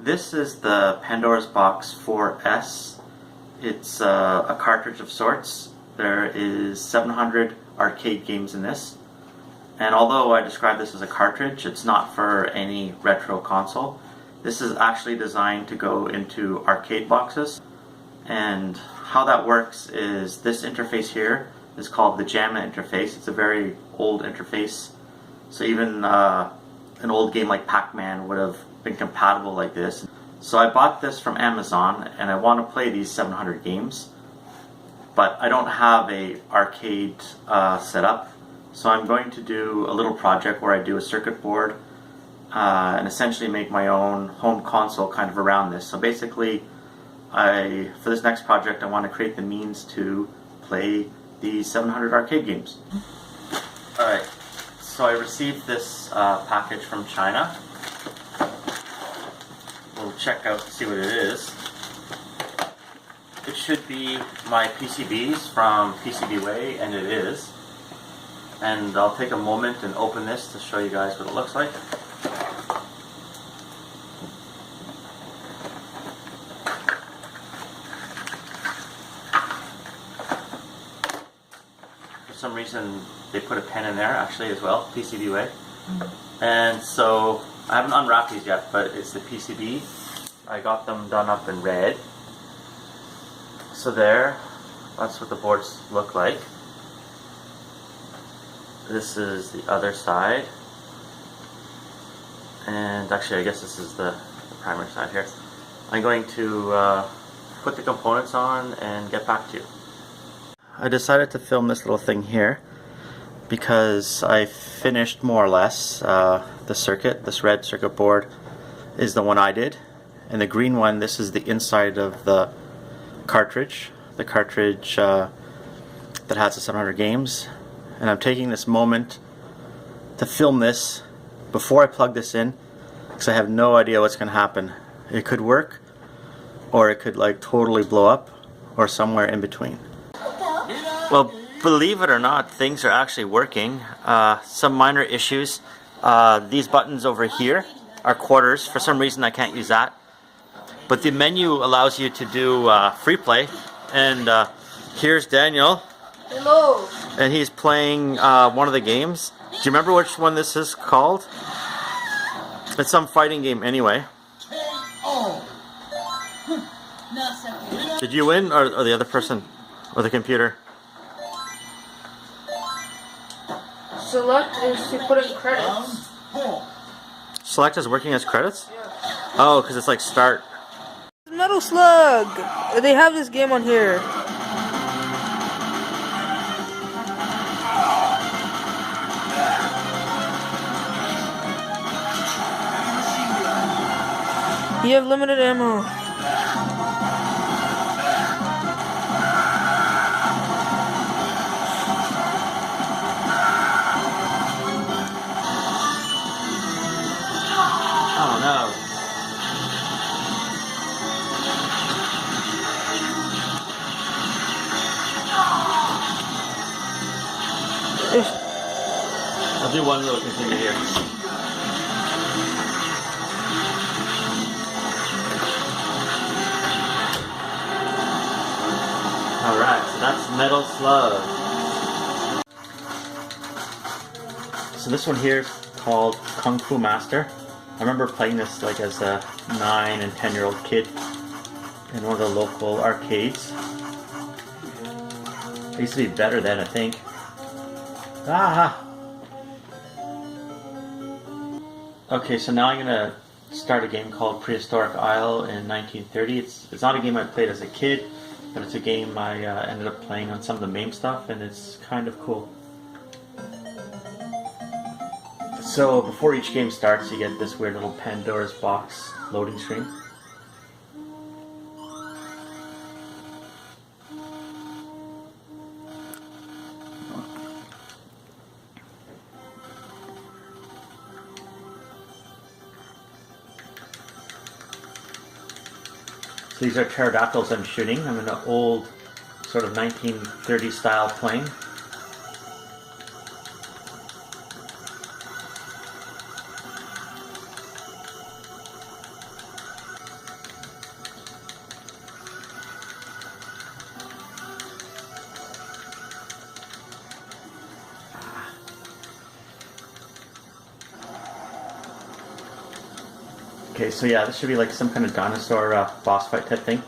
This is the Pandora's Box 4S. It's a cartridge of sorts. There is 700 arcade games in this. And although I describe this as a cartridge, it's not for any retro console. This is actually designed to go into arcade boxes. And how that works is this interface here is called the Jamma interface. It's a very old interface. So even an old game like Pac-Man would have been compatible like this. So I bought this from Amazon and I want to play these 700 games, but I don't have a arcade set up. So I'm going to do a little project where I do a circuit board and essentially make my own home console kind of around this. So basically, for this next project, I want to create the means to play these 700 arcade games. Alright, so I received this package from China. We'll check out to see what it is. It should be my PCBs from PCBWay, and it is. And I'll take a moment and open this to show you guys what it looks like. For some reason they put a pen in there actually as well, PCBWay. And so I haven't unwrapped these yet, but it's the PCB. I got them done up in red. So there, that's what the boards look like. This is the other side. And actually I guess this is the primary side here. I'm going to put the components on and get back to you. I decided to film this little thing here because I finished more or less the circuit. This red circuit board is the one I did, and the green one, this is the inside of the cartridge. The cartridge that has the 700 games. And I'm taking this moment to film this before I plug this in, because I have no idea what's going to happen. It could work, or it could like totally blow up, or somewhere in between. Well, believe it or not, things are actually working. Some minor issues. These buttons over here are quarters. For some reason I can't use that. But the menu allows you to do free play. And here's Daniel. Hello. And he's playing one of the games. Do you remember which one this is called? It's some fighting game anyway. Did you win, or the other person? Or the computer? Select is to put in credits. Select is working as credits? Yeah. Oh, because it's like start. Metal Slug! They have this game on here. You have limited ammo. Oh no. I'll do one little continue here. Alright, so that's Metal Slug. So this one here is called Kung Fu Master. I remember playing this like as a 9 and 10-year-old kid in one of the local arcades. It used to be better then, I think. Ah! Okay, so now I'm gonna start a game called Prehistoric Isle in 1930. It's not a game I played as a kid, but it's a game I ended up playing on some of the MAME stuff, and it's kind of cool. So before each game starts, you get this weird little Pandora's Box loading screen. So these are pterodactyls I'm shooting. I'm in an old sort of 1930s style plane. Okay, so yeah, this should be like some kind of dinosaur boss fight type thing.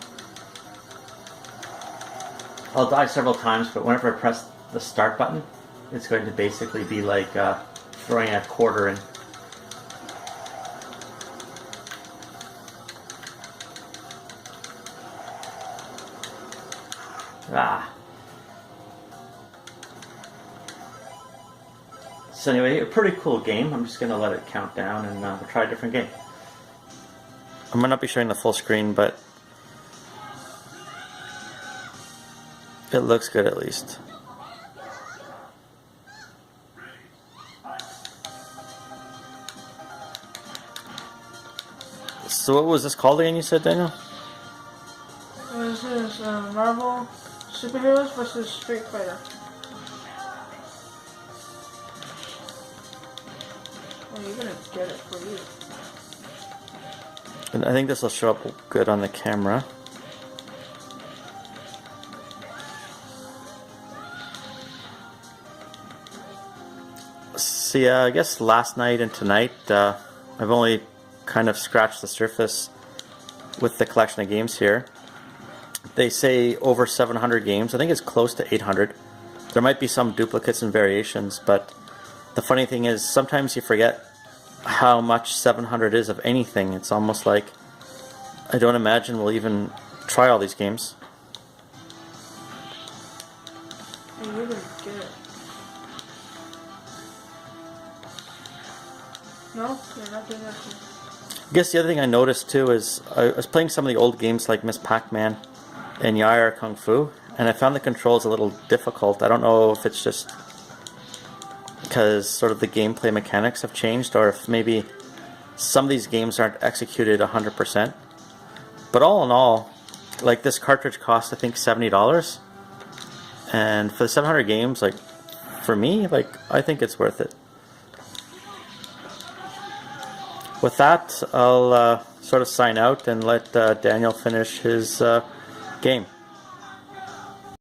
I'll die several times, but whenever I press the start button, it's going to basically be like throwing a quarter in. Ah. So anyway, a pretty cool game. I'm just going to let it count down and we'll try a different game. I might not be showing the full screen, but it looks good at least. So what was this called again, you said, Daniel? This is Marvel Superheroes versus Street Fighter. Oh, you're gonna get it for you. And I think this will show up good on the camera. So yeah, I guess last night and tonight I've only kind of scratched the surface with the collection of games here. They say over 700 games. I think it's close to 800. There might be some duplicates and variations, but the funny thing is sometimes you forget how much 700 is of anything. It's almost like I don't imagine we'll even try all these games. Hey, you're gonna get it. No, you're not doing that too. I guess the other thing I noticed too is I was playing some of the old games like Miss Pac-Man and Yaya Kung Fu, and I found the controls a little difficult. I don't know if it's just because sort of the gameplay mechanics have changed, or if maybe some of these games aren't executed 100%. But all in all, like this cartridge cost I think $70, and for the 700 games, like for me, like I think it's worth it. With that, I'll sort of sign out and let Daniel finish his game.